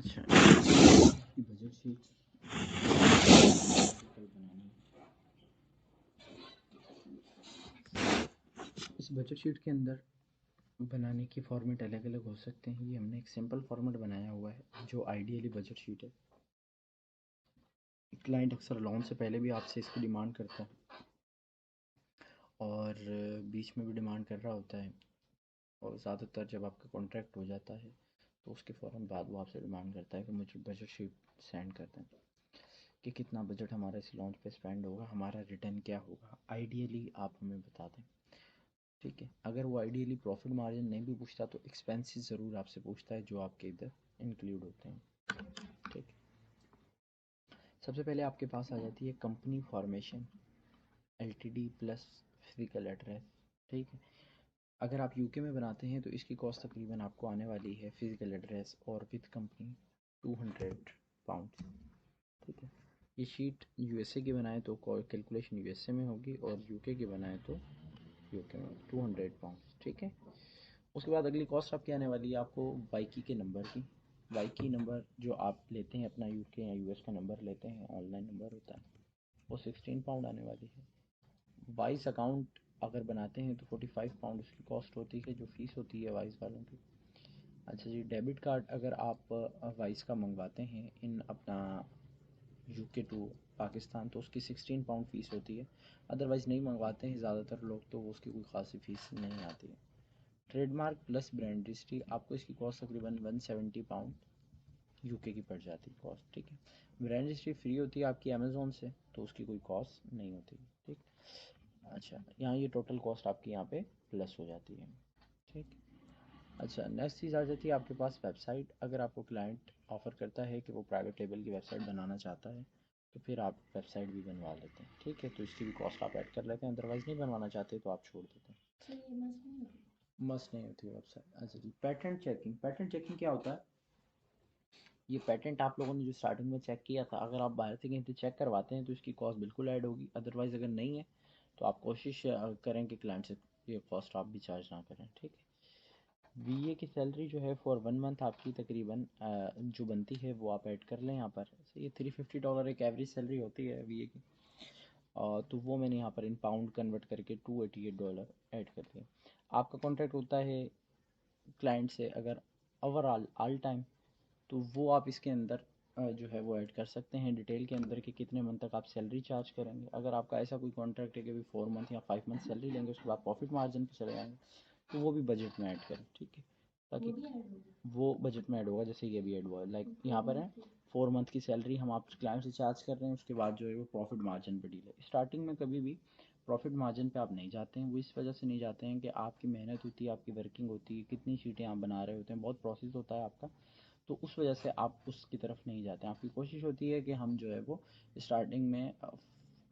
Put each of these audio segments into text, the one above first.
अच्छा, की budget sheet बनानी इस बजट शीट के अंदर बनाने की फॉर्मेट अलग अलग हो सकते हैं। ये हमने एक सिंपल फॉर्मेट बनाया हुआ है जो आइडियली बजट शीट है। क्लाइंट अक्सर लोन से पहले भी आपसे इसकी डिमांड करता है और बीच में भी डिमांड कर रहा होता है, और ज़्यादातर जब आपका कॉन्ट्रैक्ट हो जाता है तो उसके फ़ौरन बाद वो आपसे डिमांड करता है कि मुझे बजट शीट सेंड कर दें कि कितना बजट हमारा इस लॉन्च पे स्पेंड होगा, हमारा रिटर्न क्या होगा, आइडियली आप हमें बता दें। ठीक है, अगर वो आइडियली प्रॉफिट मार्जिन नहीं भी पूछता तो एक्सपेंसेस ज़रूर आपसे पूछता है जो आपके इधर इंक्लूड होते हैं। ठीक है, सबसे पहले आपके पास आ जाती है company formation, LTD plus physical address. ठीक है, अगर आप यूके में बनाते हैं तो इसकी कॉस्ट तकरीबन आपको आने वाली है फिजिकल एड्रेस और विद कंपनी £200। ठीक है, ये शीट यूएसए की बनाए तो कैलकुलेशन यूएसए में होगी और यूके की बनाए तो यूके में £200। ठीक है, उसके बाद अगली कॉस्ट आपकी आने वाली है आपको बाइकी के नंबर की। बाइकी नंबर जो आप लेते हैं अपना यूके या यूएस का नंबर लेते हैं, ऑनलाइन नंबर होता है, वो £16 आने वाली है। वाइस अकाउंट अगर बनाते हैं तो £45 उसकी कॉस्ट होती है जो फीस होती है वाइस वालों की। अच्छा जी, डेबिट कार्ड अगर आप वाइस का मंगवाते हैं इन अपना यूके टू पाकिस्तान तो उसकी £16 फ़ीस होती है। अदरवाइज़ नहीं मंगवाते हैं ज़्यादातर लोग तो उसकी कोई ख़ासी फ़ीस नहीं आती है। ट्रेडमार्क प्लस ब्रांड रजिस्ट्री आपको इसकी कॉस्ट तकरीबन £170 यूके की पड़ जाती है कॉस्ट। ठीक है, ब्रांड रजिस्ट्री फ्री होती है आपकी अमेज़ोन से तो उसकी कोई कॉस्ट नहीं होती। ठीक, अच्छा यहाँ ये टोटल कॉस्ट आपकी यहाँ पे प्लस हो जाती है। ठीक, अच्छा नेक्स्ट चीज़ आ जाती है आपके पास वेबसाइट। अगर आपको क्लाइंट ऑफ़र करता है कि वो प्राइवेट लेबल की वेबसाइट बनाना चाहता है तो फिर आप वेबसाइट भी बनवा लेते हैं। ठीक है, तो इसकी भी कॉस्ट आप ऐड कर लेते हैं, अदरवाइज़ नहीं बनवाना चाहते तो आप छोड़ देते हैं। मस्ट नहीं होती वेबसाइट। अच्छा जी, पैटेंट चेकिंग। पैटेंट चेकिंग क्या होता है? ये पेटेंट आप लोगों ने जो स्टार्टिंग में चेक किया था, अगर आप बाहर से कहीं से चेक करवाते हैं तो इसकी कॉस्ट बिल्कुल ऐड होगी। अदरवाइज़ अगर नहीं है तो आप कोशिश करें कि क्लाइंट से ये कॉस्ट आप भी चार्ज ना करें। ठीक है, वीए की सैलरी जो है फॉर 1 मंथ आपकी तकरीबन जो बनती है वो आप ऐड कर लें यहाँ पर। ये $350 एक एवरेज सैलरी होती है वीए की, तो वो मैंने यहाँ पर इन पाउंड कन्वर्ट करके $288 ऐड कर दिया। आपका कॉन्ट्रैक्ट होता है क्लाइंट से अगर ओवरऑल ऑल टाइम, तो वो आप इसके अंदर जो है वो ऐड कर सकते हैं डिटेल के अंदर कि कितने मंथ तक आप सैलरी चार्ज करेंगे। अगर आपका ऐसा कोई कॉन्ट्रैक्ट है कि भी 4 मंथ या 5 मंथ सैलरी लेंगे उसके बाद प्रॉफिट मार्जिन पे चले जाएंगे तो वो भी बजट में ऐड करें। ठीक है, ताकि वो बजट में ऐड होगा जैसे ये भी ऐड हुआ है। लाइक यहाँ पर है 4 मंथ की सैलरी हम आप क्लाइंट से चार्ज कर रहे हैं, उसके बाद जो है वो प्रॉफिट मार्जिन पे डील है। स्टार्टिंग में कभी भी प्रॉफिट मार्जिन पे आप नहीं जाते हैं, वो इस वजह से नहीं जाते हैं कि आपकी मेहनत होती है, आपकी वर्किंग होती है, कितनी शीटें आप बना रहे होते हैं, बहुत प्रोसेस होता है आपका, तो उस वजह से आप उसकी तरफ नहीं जाते हैं। आपकी कोशिश होती है कि हम जो है वो स्टार्टिंग में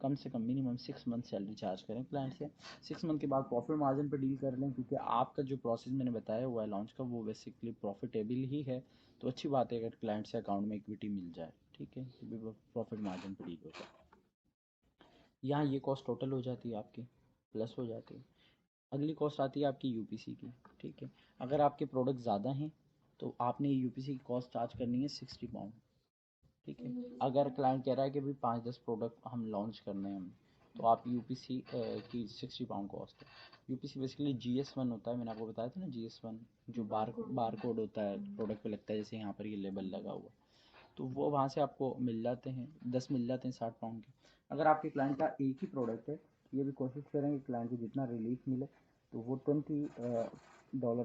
कम से कम मिनिमम 6 मंथ सैलरी चार्ज करें क्लाइंट से। 6 मंथ के बाद प्रॉफिट मार्जिन पर डील कर लें, क्योंकि आपका जो प्रोसेस मैंने बताया हुआ है लॉन्च का वो बेसिकली प्रॉफिटेबल ही है। तो अच्छी बात है अगर क्लाइंट से अकाउंट में इक्विटी मिल जाए। ठीक है, तो प्रॉफिट मार्जिन पर डील हो जाए। यहाँ ये कॉस्ट टोटल हो जाती है आपकी, प्लस हो जाती है। अगली कॉस्ट आती है आपकी यूपीसी की। ठीक है, अगर आपके प्रोडक्ट ज़्यादा हैं तो आपने यूपीसी की कॉस्ट चार्ज करनी है £60। ठीक है, अगर क्लाइंट कह रहा है कि भाई 5-10 प्रोडक्ट हम लॉन्च करने हैं हमें, तो आप यूपीसी की £60 कॉस्ट है। यूपीसी बेसिकली GS1 होता है, मैंने आपको बताया था ना GS1, जो बार कोड होता है प्रोडक्ट पे लगता है, जैसे यहाँ पर ये लेबल लगा हुआ, तो वो वहाँ से आपको मिल जाते हैं, 10 मिल जाते हैं £60 के। अगर आपके क्लाइंट का एक ही प्रोडक्ट है तो ये भी कोशिश करेंगे क्लाइंट को जितना रिलीफ मिले, तो वो $20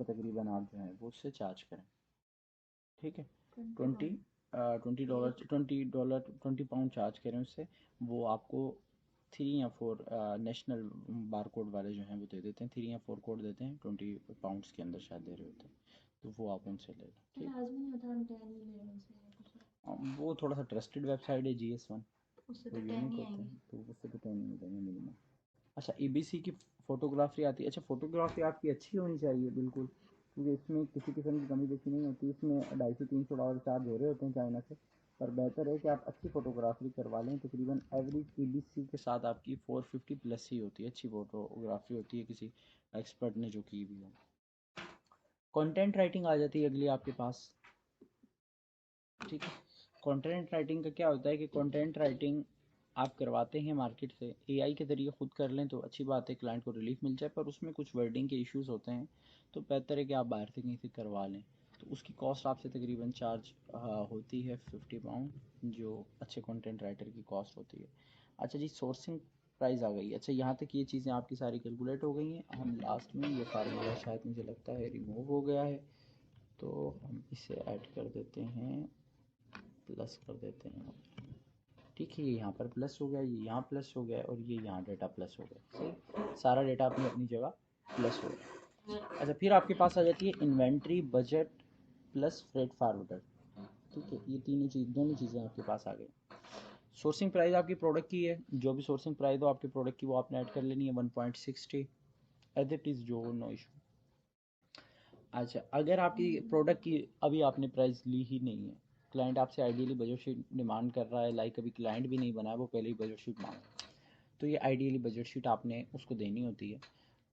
तकरीबन आप जो है वो उससे चार्ज करें। ठीक है, 20 पाउंड चार्ज करें उससे, वो आपको 3 या 4 नेशनल बार कोड वाले जो हैं वो दे देते हैं, 3 या 4 कोड देते हैं, £20 के अंदर शायद दे रहे होते हैं, तो वो आप उनसे ले लें। ठीक, वो थोड़ा सा ट्रस्टेड वेबसाइट है GS1, वो यूनिक होते हैं तो उससे तो 10 मिलेंगे मिनिमम। अच्छा, EBC की फ़ोटोग्राफी आती है। अच्छा, फ़ोटोग्राफी आपकी अच्छी होनी चाहिए बिल्कुल, क्योंकि इसमें किसी किस्म की कमी पेशी नहीं होती। इसमें $250-300 चार्ज हो रहे होते हैं चाइना से, पर बेहतर है कि आप अच्छी फ़ोटोग्राफी करवा लें। तकरीबन एवरेज EBC के साथ आपकी 450 प्लस ही होती है, अच्छी फ़ोटोग्राफी होती है किसी एक्सपर्ट ने जो की भी हो। कंटेंट राइटिंग आ जाती है अगली आपके पास। ठीक है। कंटेंट राइटिंग का क्या होता है कि कंटेंट राइटिंग आप करवाते हैं मार्केट से, एआई के ज़रिए खुद कर लें तो अच्छी बात है, क्लाइंट को रिलीफ मिल जाए, पर उसमें कुछ वर्डिंग के इश्यूज होते हैं, तो बेहतर है कि आप बाहर से कहीं से करवा लें। तो उसकी कॉस्ट आपसे तकरीबन चार्ज होती है 50 पाउंड, जो अच्छे कंटेंट राइटर की कॉस्ट होती है। अच्छा जी, सोर्सिंग प्राइस आ गई। अच्छा, यहाँ तक ये चीज़ें आपकी सारी कैलकुलेट हो गई हैं। हम लास्ट में ये फार्मूला शायद मुझे लगता है रिमूव हो गया है, तो हम इसे ऐड कर देते हैं, प्लस कर देते हैं। ठीक है, ये यहाँ पर प्लस हो गया, ये यहाँ प्लस हो गया और ये यहाँ डेटा प्लस हो गया। सही, सारा डेटा अपनी अपनी जगह प्लस हो गया। अच्छा, फिर आपके पास आ जाती है inventory budget plus freight forwarder. ठीक है, ये तीनों चीज़, दोनों चीज़ें आपके पास आ गई। सोर्सिंग प्राइस आपकी प्रोडक्ट की है, जो भी सोर्सिंग प्राइस हो आपके प्रोडक्ट की वो आपने ऐड कर लेनी है 1.60 एज इट इज़, जो नो इशू। अच्छा, अगर आपकी प्रोडक्ट की अभी आपने प्राइस ली ही नहीं है, क्लाइंट आपसे आइडियली बजट शीट डिमांड कर रहा है, लाइक अभी क्लाइंट भी नहीं बना है, वो पहले ही बजट शीट मांग रहा है, तो ये आइडियली बजट शीट आपने उसको देनी होती है।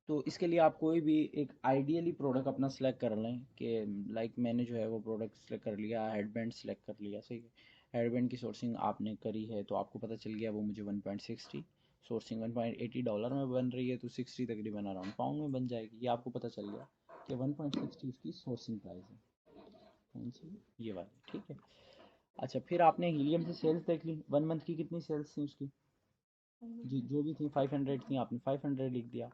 तो इसके लिए आप कोई भी एक आइडियली प्रोडक्ट अपना सेलेक्ट कर लें कि लाइक मैंने जो है वो प्रोडक्ट सेलेक्ट कर लिया, हेडबैंड सेलेक्ट कर लिया। सही है, हेडबैंड की सोर्सिंग आपने करी है तो आपको पता चल गया वो मुझे 1.60, सोर्सिंग $1.80 में बन रही है, तो 60 तकरीबन अराउंड पाउंड में बन जाएगी। ये आपको पता चल गया कि 1.60 उसकी सोर्सिंग प्राइस है। कौन सी? ये वाली। ठीक है। अच्छा, फिर आपने हीलियम से सेल्स देख ली, 1 मंथ की कितनी सेल्स थी उसकी जी, जो भी थी 500 थी, आपने 500 लिख दिया।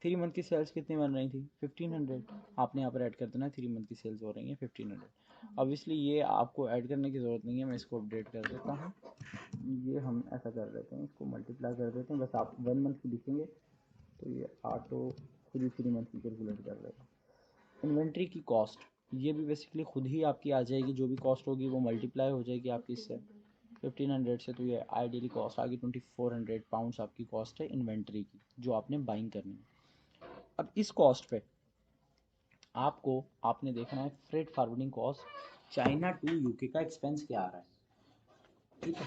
3 मंथ की सेल्स कितनी बन रही थी? 1500। आपने यहाँ पर ऐड कर देना, 3 मंथ की सेल्स हो रही हैं 1500। ऑब्वियसली ये आपको ऐड करने की ज़रूरत नहीं है, मैं इसको अपडेट कर देता हूँ। ये हम ऐसा कर देते हैं, इसको मल्टीप्लाई कर देते हैं, बस आप 1 मंथ की लिखेंगे तो ये ऑटो खुद ही 3 मंथ की कैलकुलेट कर देगा। इन्वेंट्री की कॉस्ट, ये भी बेसिकली खुद ही आपकी आ जाएगी, जो भी कॉस्ट होगी वो मल्टीप्लाई हो जाएगी आपकी इससे 1500 से, तो ये आइडियली कॉस्ट आ गई 2400 पाउंड्स आपकी कॉस्ट है इन्वेंट्री की, जो आपने बाइंग करनी है। अब इस कॉस्ट पे आपको आपने देखना है freight forwarding cost, China to UK का एक्सपेंस क्या आ रहा है। ठीक है,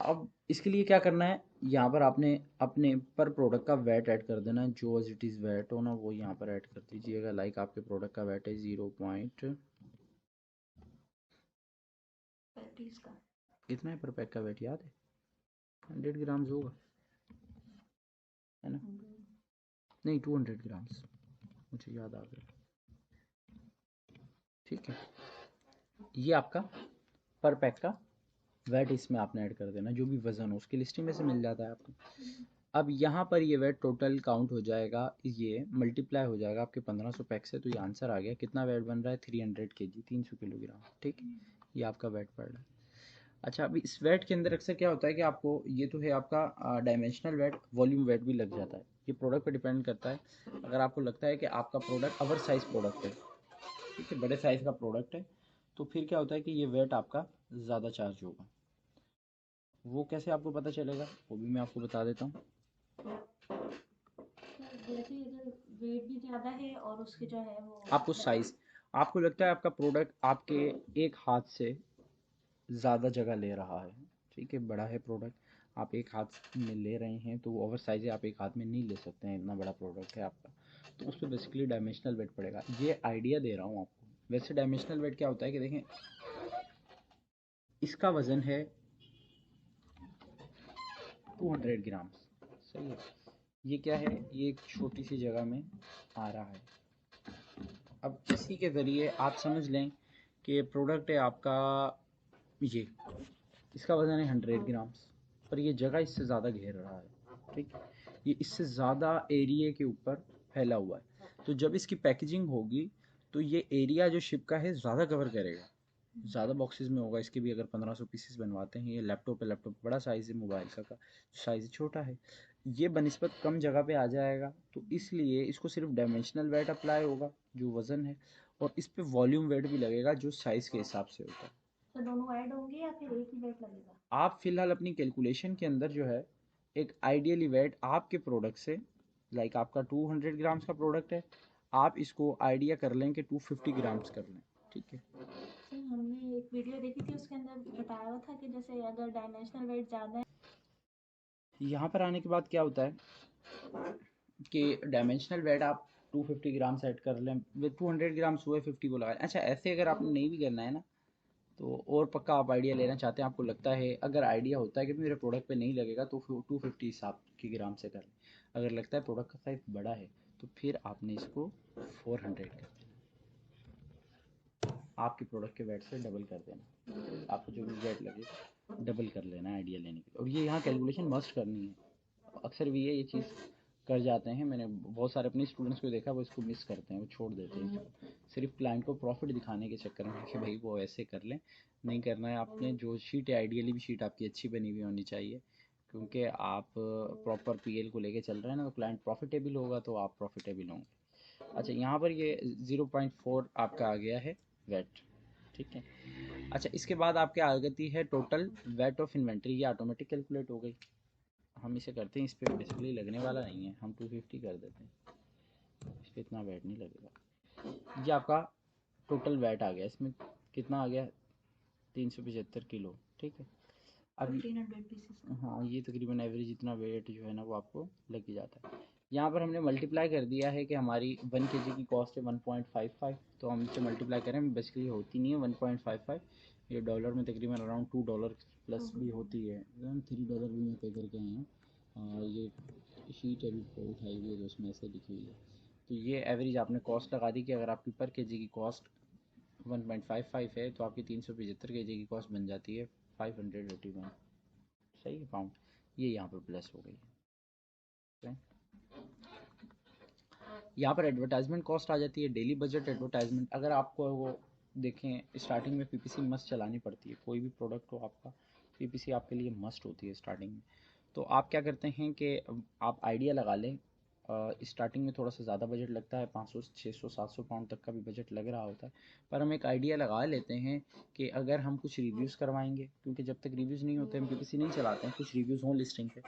अब इसके लिए क्या करना है, यहाँ पर आपने अपने पर प्रोडक्ट का वैट ऐड कर देना है, जो एज इट इज़ वैट हो ना वो यहाँ पर ऐड कर दीजिएगा। लाइक आपके प्रोडक्ट का वैट है 0. कितना है पर पैक का वैट याद है? 100 ग्राम्स होगा, है ना? नहीं, 200 ग्राम्स, मुझे याद आ गया। ठीक है, ये आपका पर पैक का वैट इसमें आपने ऐड कर देना, जो भी वज़न हो उसकी लिस्टिंग में से मिल जाता है आपको। अब यहाँ पर ये वैट टोटल काउंट हो जाएगा, ये मल्टीप्लाई हो जाएगा आपके 1500 पैक से, तो ये आंसर आ गया। कितना वैट बन रहा है? 300 kg, 300 किलोग्राम। ठीक है, ये आपका वैट पड़ रहा है। अच्छा, अभी इस वैट के अंदर अक्सर क्या होता है कि आपको, ये तो है आपका डायमेंशनल वैट, वॉल्यूम वैट भी लग जाता है, ये प्रोडक्ट पे डिपेंड करता है। अगर आपको लगता है कि आपका प्रोडक्ट ओवर साइज प्रोडक्ट है, ठीक है, बड़े साइज़ का प्रोडक्ट है, तो फिर क्या होता है कि ये वेट आपका ज़्यादा चार्ज होगा। वो कैसे आपको पता चलेगा वो भी मैं आपको बता देता हूँ। जैसे अगर वेट भी ज़्यादा है और उसके जो है वो आपको साइज़, आपको लगता है आपका प्रोडक्ट आपके एक हाथ से ज़्यादा जगह ले रहा है, ठीक है, बड़ा है प्रोडक्ट, आप एक हाथ में ले रहे हैं तो वो ओवर साइज़ है, आप एक हाथ में नहीं ले सकते हैं, इतना बड़ा प्रोडक्ट है आपका, तो उस पर बेसिकली डायमेंशनल वेट पड़ेगा। ये आइडिया दे रहा हूँ आपको। वैसे डायमेंशनल वेट क्या होता है कि देखें, इसका वज़न है 200 ग्राम्स। सही है, ये क्या है, ये एक छोटी सी जगह में आ रहा है। अब इसी के ज़रिए आप समझ लें कि प्रोडक्ट है आपका, ये इसका वज़न है 100 ग्राम्स, पर ये जगह इससे ज़्यादा घेर रहा है। ठीक, ये इससे ज़्यादा एरिया के ऊपर फैला हुआ है, तो जब इसकी पैकेजिंग होगी तो ये एरिया जो शिप का है ज़्यादा कवर करेगा, ज़्यादा बॉक्सेस में होगा। इसके भी अगर 1500 पीसेस बनवाते हैं, ये लैपटॉप है, लैपटॉप बड़ा साइज़ है, मोबाइल का साइज़ छोटा है, ये बनिस्बत कम जगह पे आ जाएगा, तो इसलिए इसको सिर्फ डायमेंशनल वेट अप्लाई होगा जो वज़न है, और इस पे वॉल्यूम वेट भी लगेगा जो साइज़ के हिसाब से होता है। तो दोनों ऐड होंगे या फिर एक ही वेट लगेगा? आप फिलहाल अपनी कैलकुलेशन के अंदर जो है एक आइडियली वेट आपके प्रोडक्ट से, लाइक आपका 200 ग्राम्स का प्रोडक्ट है, आप इसको आइडिया कर लें कि 250 ग्राम्स कर लें। ठीक है, सर हमने एक वीडियो देखी थी, उसके अंदर बताया हुआ था कि जैसे अगर डायमेंशनल वेट ज़्यादा है। यहाँ पर आने के बाद क्या होता है कि डायमेंशनल वेट आप 250 ग्राम सेट कर लें, 200 ग्राम सोया 50 को लगाएं। अच्छा, ऐसे अगर आपने नहीं भी करना है ना, तो और पक्का आप आइडिया लेना चाहते हैं, आपको लगता है, अगर आइडिया होता है कि मेरे प्रोडक्ट पे नहीं लगेगा तो 250 हिसाब की ग्राम से कर लें। अगर लगता है प्रोडक्ट का साइज बड़ा है तो फिर आपने इसको 400 कर देना, आपके प्रोडक्ट के वेट से डबल कर देना, आपको जो भी वेट लगे डबल कर लेना है आइडिया लेने के लिए। और ये यहाँ कैलकुलेशन मस्ट करनी है। अक्सर भी ये चीज़ कर जाते हैं, मैंने बहुत सारे अपने स्टूडेंट्स को देखा, वो इसको मिस करते हैं, वो छोड़ देते हैं इसको, सिर्फ क्लाइंट को प्रॉफिट दिखाने के चक्कर में कि भाई वो ऐसे कर लें। नहीं करना है आपने। जो शीट है, आइडियली भी शीट आपकी अच्छी बनी हुई होनी चाहिए, क्योंकि आप प्रॉपर पीएल को लेके चल रहे हैं ना, तो क्लाइंट प्रॉफिटेबल होगा तो आप प्रॉफिटेबल होंगे। अच्छा, यहाँ पर ये 0.4 आपका आ गया है वेट, ठीक है। अच्छा, इसके बाद आपके आ गई है टोटल वेट ऑफ इन्वेंट्री, ये ऑटोमेटिक कैलकुलेट हो गई। हम इसे करते हैं, इस पर बेसिकली लगने वाला नहीं है, हम 250 कर देते हैं, इस पर इतना वेट नहीं लगेगा। ये आपका टोटल वेट आ गया, इसमें कितना आ गया, 375 किलो, ठीक है। अब 1500 पीसेस। हाँ, ये तकरीबन एवरेज इतना वेट जो है ना वो आपको लग ही जाता है। यहाँ पर हमने मल्टीप्लाई कर दिया है कि हमारी 1 kg की कॉस्ट है 1.55, तो हम इसे मल्टीप्लाई करें, बेसिकली होती नहीं है 1.55, ये डॉलर में तकरीबन अराउंड $2 प्लस भी होती है, $3 भी मैं पे करके आए हैं। ये शीट अभी उठाई हुई है तो उसमें ऐसे लिखी हुई है। तो ये एवरेज आपने कॉस्ट लगा दी कि अगर आपकी पर केजी की कॉस्ट 1.55 है तो आपकी 375 केजी की कॉस्ट बन जाती है 581, सही है पाउंड। ये यहाँ पर प्लस हो गई है। यहाँ पर एडवर्टाइजमेंट कॉस्ट आ जाती है, डेली बजट एडवर्टाइजमेंट। अगर आपको वो देखें, स्टार्टिंग में पीपीसी मस्ट चलानी पड़ती है, कोई भी प्रोडक्ट हो आपका, पीपीसी आपके लिए मस्ट होती है स्टार्टिंग में। तो आप क्या करते हैं कि आप आइडिया लगा लें, स्टार्टिंग में थोड़ा सा ज़्यादा बजट लगता है, 500 600 700 पाउंड तक का भी बजट लग रहा होता है, पर हम एक आइडिया लगा लेते हैं कि अगर हम कुछ रिव्यूज़ करवाएंगे, क्योंकि जब तक रिव्यूज़ नहीं होते हम पीपीसी नहीं चलाते हैं, कुछ रिव्यूज़ हों लिस्टिंग पे,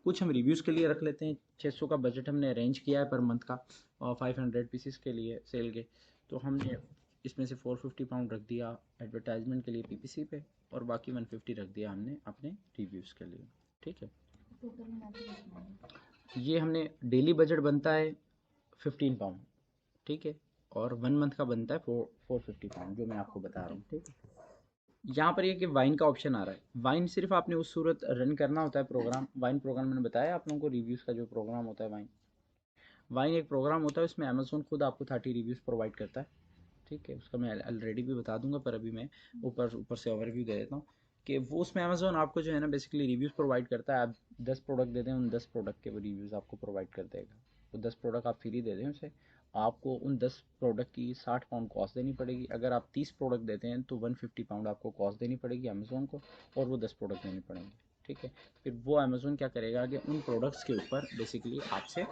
कुछ हम रिव्यूज़ के लिए रख लेते हैं। 600 का बजट हमने अरेंज किया है पर मंथ का, और 500 पीसीस के लिए सेल के, तो हमने इसमें से 450 पाउंड रख दिया एडवर्टाइजमेंट के लिए पीपीसी पे, और बाकी 150 रख दिया हमने अपने रिव्यूज़ के लिए, ठीक है। ये हमने डेली बजट बनता है 15 पाउंड, ठीक है, और 1 मंथ का बनता है 450 पाउंड, जो मैं आपको बता रहा हूँ, ठीक है। यहाँ पर ये कि वाइन का ऑप्शन आ रहा है, वाइन सिर्फ आपने उस सूरत रन करना होता है प्रोग्राम, वाइन प्रोग्राम मैंने बताया आप लोगों को, रिव्यूज़ का जो प्रोग्राम होता है, वाइन वाइन एक प्रोग्राम होता है, उसमें अमेज़ोन खुद आपको 30 रिव्यूज़ प्रोवाइड करता है, ठीक है। उसका मैं ऑलरेडी भी बता दूंगा, पर अभी मैं ऊपर ऊपर से ओवरव्यू दे देता हूँ कि वो उसमें अमेज़ोन आपको जो है ना बेसिकली रिव्यूज़ प्रोवाइड करता है। आप 10 प्रोडक्ट दे दें, उन 10 प्रोडक्ट के वो रिव्यूज़ आपको प्रोवाइड कर देगा। वो 10 प्रोडक्ट आप फ्री दे दें उसे, आपको उन 10 प्रोडक्ट की 60 पाउंड कॉस्ट देनी पड़ेगी। अगर आप 30 प्रोडक्ट देते हैं तो 150 पाउंड आपको कॉस्ट देनी पड़ेगी अमेज़ोन को, और वो 10 प्रोडक्ट देने पड़ेंगे, ठीक है। फिर वो अमेज़ोन क्या करेगा कि उन प्रोडक्ट्स के ऊपर बेसिकली आपसे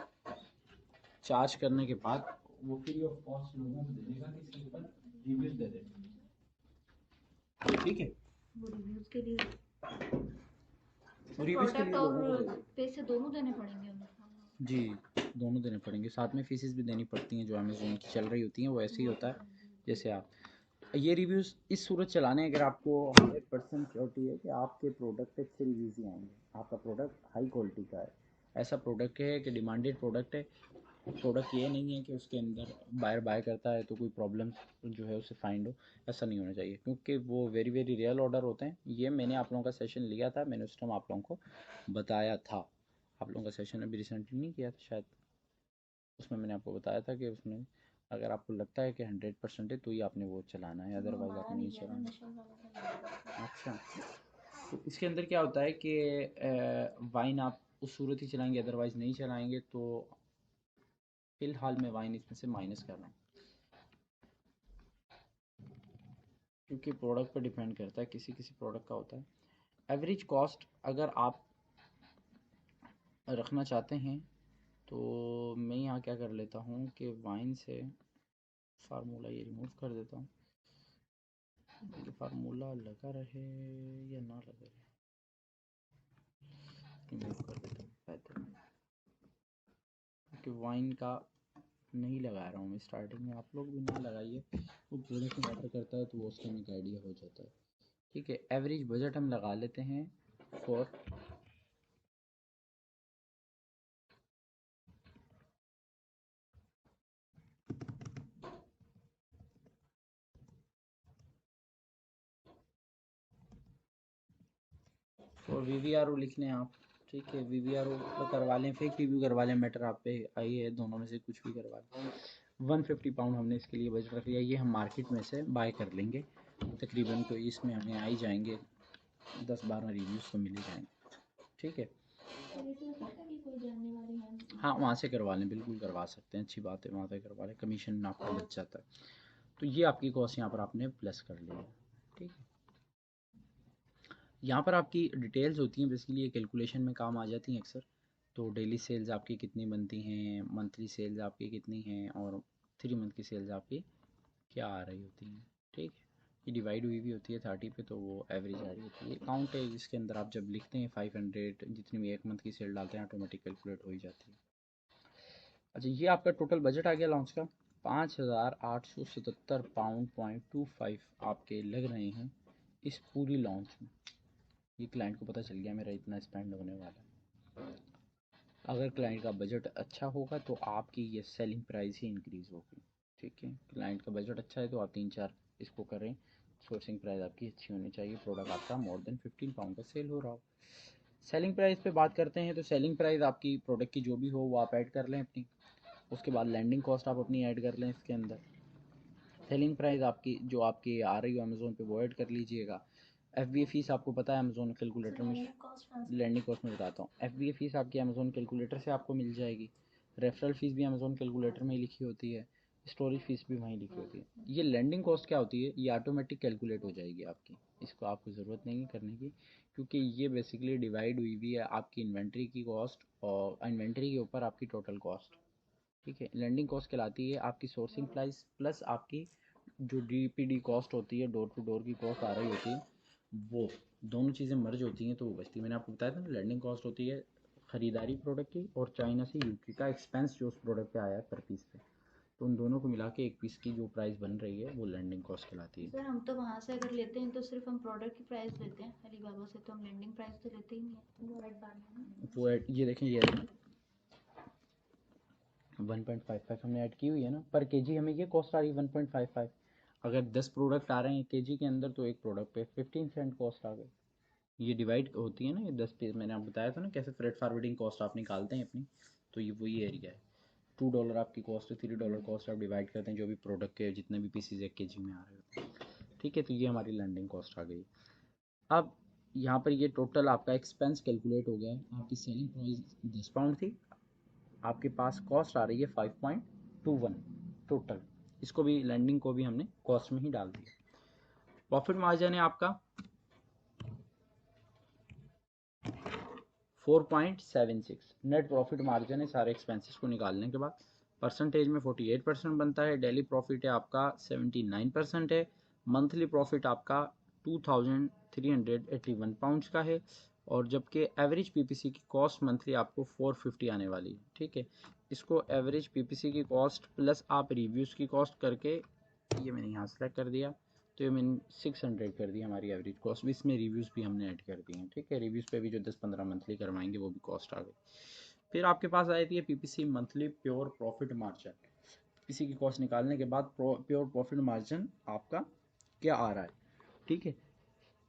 चार्ज करने के बाद वो फ्री ऑफ कॉस्ट लोगों को दे देगा कि इसके ऊपर रिव्यूज दे देगा, ठीक है। वो रिव्यूज के लिए रिव्यूज के लिए प्रोडक्ट लोगों को दे और देगा पैसे दोनों देने पड़ेंगे हमें। जी, दोनों देने पड़ेंगे, साथ में फीसेस भी देनी पड़ती हैं जो अमेज़ोन की चल रही होती हैं, वो ऐसे ही होता है। जैसे आप ये रिव्यूज़ इस सूरत चलाने, अगर आपको 100% श्योरिटी है कि आपके प्रोडक्ट पे अच्छे रिव्यूज़ ही आएंगे, आपका प्रोडक्ट हाई क्वालिटी का है, ऐसा प्रोडक्ट है कि डिमांडेड प्रोडक्ट है, प्रोडक्ट ये नहीं है कि उसके अंदर बायर बाय करता है तो कोई प्रॉब्लम जो है उसे फाइंड हो, ऐसा नहीं होना चाहिए, क्योंकि वो वेरी वेरी रियल ऑर्डर होते हैं। ये मैंने आप लोगों का सेशन लिया था, मैंने उस टाइम आप लोगों को बताया था, आप लोगों का सेशन अभी रिसेंटली नहीं किया था शायद, उसमें मैंने आपको बताया था कि उसमें अगर आपको लगता है कि 100% है तो ही आपने वो चलाना है, अदरवाइज़ आपने नहीं चलाना। अच्छा, तो इसके अंदर क्या होता है कि वाइन आप उस सूरत ही चलाएंगे, अदरवाइज़ नहीं चलाएंगे, तो फिलहाल मैं वाइन इसमें से माइनस कर रहा हूँ, क्योंकि प्रोडक्ट पर डिपेंड करता है, किसी किसी प्रोडक्ट का होता है। एवरेज कॉस्ट अगर आप रखना चाहते हैं तो मैं यहाँ क्या कर लेता हूँ कि वाइन से फार्मूला ये रिमूव कर देता हूँ, ये फार्मूला लगा रहे या ना लगा रहे, रिमूव कर देता हूँ बेहतर, क्योंकि वाइन का नहीं लगा रहा हूँ मैं स्टार्टिंग में, आप लोग भी ना लगाइए, वो प्रोडक्ट में मैटर करता है तो वो उसका एक आइडिया हो जाता है, ठीक है। एवरेज बजट हम लगा लेते हैं फॉर VVRO लिख लें आप, ठीक है, VVRO करवा लें, फेक रिव्यू करवा लें, मैटर आप पे आई है, दोनों में से कुछ भी करवा लें। 150 पाउंड हमने इसके लिए बजट रख लिया, ये हम मार्केट में से बाय कर लेंगे तकरीबन, तो इसमें हमें आ ही जाएंगे 10-12 रिव्यूज़ तो मिल ही जाएंगे, ठीक है। हाँ वहाँ से करवा लें, बिल्कुल करवा सकते हैं, अच्छी बात है, वहाँ से करवा लें, कमीशन आपका बच जाता है। तो ये आपकी कॉस्ट यहाँ पर आपने प्लस कर लिया, ठीक है। यहाँ पर आपकी डिटेल्स होती हैं, बेसिकली ये कैलकुलेशन में काम आ जाती हैं अक्सर। तो डेली सेल्स आपकी कितनी बनती हैं, मंथली सेल्स आपकी कितनी हैं, और 3 मंथ की सेल्स आपकी क्या आ रही होती हैं, ठीक है। ये डिवाइड हुई भी होती है 30 पे, तो वो एवरेज आ रही होती है। काउंट है जिसके अंदर आप जब लिखते हैं 500, जितनी भी एक मंथ की सेल डालते हैं ऑटोमेटिक कैलकुलेट हो ही जाती है। अच्छा, ये आपका टोटल बजट आ गया लॉन्च का, 5,877 पाउंड .25 आपके लग रहे हैं इस पूरी लॉन्च में। ये क्लाइंट को पता चल गया मेरा इतना स्पेंड होने वाला है। अगर क्लाइंट का बजट अच्छा होगा तो आपकी ये सेलिंग प्राइस ही इंक्रीज़ होगी, ठीक है। क्लाइंट का बजट अच्छा है तो आप 3-4 इसको करें, सोर्सिंग प्राइस आपकी अच्छी होनी चाहिए, प्रोडक्ट आपका मोर देन 15 पाउंड का सेल हो रहा हो। सेलिंग प्राइस पे बात करते हैं, तो सेलिंग प्राइस आपकी प्रोडक्ट की जो भी हो वो आप ऐड कर लें अपनी, उसके बाद लैंडिंग कॉस्ट आप अपनी ऐड कर लें इसके अंदर। सेलिंग प्राइस आपकी जो आपकी आ रही हो अमेज़ोन पे वो ऐड कर लीजिएगा। FBA फीस आपको पता है अमेज़ोन कैलकुलेटर में, लैंडिंग कॉस्ट में बताता हूँ। FBA फीस आपकी अमेज़ोन कैलकुलेटर से आपको मिल जाएगी, रेफरल फीस भी अमेज़ोन कैलकुलेटर में ही लिखी होती है, स्टोरेज फीस भी वहीं लिखी होती है। ये लैंडिंग कॉस्ट क्या होती है, ये ऑटोमेटिक कैलकुलेट हो जाएगी आपकी, इसको आपको ज़रूरत नहीं है करने की, क्योंकि ये बेसिकली डिवाइड हुई हुई है आपकी इन्वेंट्री की कॉस्ट और इन्वेंट्री के ऊपर आपकी टोटल कॉस्ट, ठीक है। लैंडिंग कॉस्ट कहलाती है आपकी सोर्सिंग प्राइस प्लस आपकी जो DPD कॉस्ट होती है, डोर टू डोर की कॉस्ट आ रही होती है, वो दोनों चीज़ें मर्ज होती हैं तो वो बचती है। मैंने आपको बताया था ना, लैंडिंग कॉस्ट होती है ख़रीदारी प्रोडक्ट की, और चाइना से UK का एक्सपेंस जो उस प्रोडक्ट पे आया है पर पीस पे, तो उन दोनों को मिला के एक पीस की जो प्राइस बन रही है वो लैंडिंग कॉस्ट कहलाती है। सर हम तो वहाँ से अगर लेते हैं तो सिर्फ हम प्रोडक्ट की प्राइस लेते हैं, अलीबाबा से तो हम लैंडिंग प्राइस तो लेते ही नहीं है, वो ऐड डालना। वो ये देखें, ये 1.55 हमने ऐड की हुई है ना, पर केजी हमें ये कॉस्ट आ रही है 1.55। अगर 10 प्रोडक्ट आ रहे हैं केजी के अंदर तो एक प्रोडक्ट पे 15 सेंट कॉस्ट आ गई। ये डिवाइड होती है ना, ये 10 पे मैंने आपको बताया था ना कैसे फ्रेट फॉरवर्डिंग कॉस्ट आप निकालते हैं अपनी, तो ये वही एरिया है। $2 आपकी कॉस्ट है, $3 कॉस्ट आप डिवाइड करते हैं जो भी प्रोडक्ट के जितने भी पीसीज एक केजी में आ रहे होते हैं, ठीक है। तो ये हमारी लैंडिंग कॉस्ट आ गई। अब यहाँ पर ये टोटल आपका एक्सपेंस कैलकुलेट हो गया है। आपकी सेलिंग प्राइस 10 पाउंड थी, आपके पास कॉस्ट आ रही है 5.21 टोटल, इसको भी लैंडिंग को भी हमने कॉस्ट में ही डाल दिया। प्रॉफिट मार्जिन है आपका 4.76, नेट प्रॉफिट मार्जिन है सारे एक्सपेंसेस को निकालने के बाद। परसेंटेज में 48% बनता है। डेली प्रॉफिट है आपका 79% है। मंथली प्रॉफिट आपका 2,381 पाउंड्स का है, और जबकि एवरेज PPC की कॉस्ट मंथली आपको 450 आने वाली है, ठीक है। इसको एवरेज PPC की कॉस्ट प्लस आप रिव्यूज़ की कॉस्ट करके, ये मैंने यहाँ सेलेक्ट कर दिया, तो ये मैंने 600 कर दी हमारी एवरेज कॉस्ट भी, इसमें रिव्यूज़ भी हमने ऐड कर दिए हैं, ठीक है। रिव्यूज़ पे भी जो 10-15 मंथली करवाएंगे वो भी कॉस्ट आ गई। फिर आपके पास आ जाती है PPC monthly pure profit margin. PPC की कॉस्ट निकालने के बाद प्योर प्रॉफिट मार्जिन आपका क्या आ रहा है, ठीक है।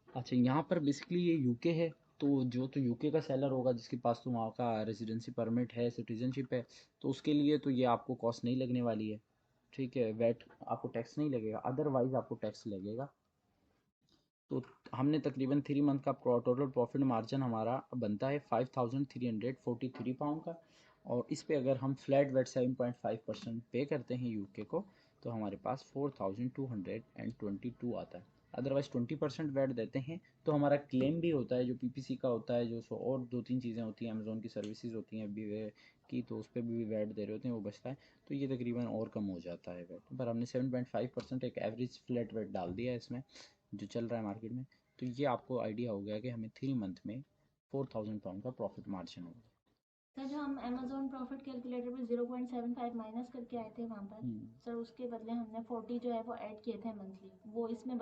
अच्छा, यहाँ पर बेसिकली ये यूके है, तो जो तो यूके का सेलर होगा जिसके पास तो वहाँ का रेजिडेंसी परमिट है, सिटीजनशिप है, तो उसके लिए तो ये आपको कॉस्ट नहीं लगने वाली है, ठीक है। वैट आपको टैक्स नहीं लगेगा, अदरवाइज आपको टैक्स लगेगा। तो हमने तकरीबन 3 मंथ का टोटल प्रॉफिट मार्जिन हमारा बनता है 5,343 पाउंड का, और इस पे अगर हम फ्लैट वेट 7.5% पे करते हैं यूके को, तो हमारे पास 4,222 आता है। अदरवाइज 20% वैट देते हैं तो हमारा क्लेम भी होता है जो PPC का होता है, जो सो और 2-3 चीज़ें होती हैं, अमेज़ोन की सर्विसेज होती हैं अभी वे की, तो उस पर भी वैट दे रहे होते हैं, वो बचता है, तो ये तकरीबन और कम हो जाता है वैट। पर हमने 7.5% एक एवरेज फ्लैट वेट डाल दिया है इसमें जो चल रहा है मार्केट में। तो ये आपको आइडिया हो गया कि हमें 3 मंथ में 4,000 पाउंड का प्रॉफिट मार्जिन होगा। सर जो हम अमेजोन प्रॉफिट कैलकुलेटर पे 0.75 माइनस करके आए थे वहाँ पर, सर उसके बदले हमने 40 जो है वो ऐड किए थे मंथली, वो इसमें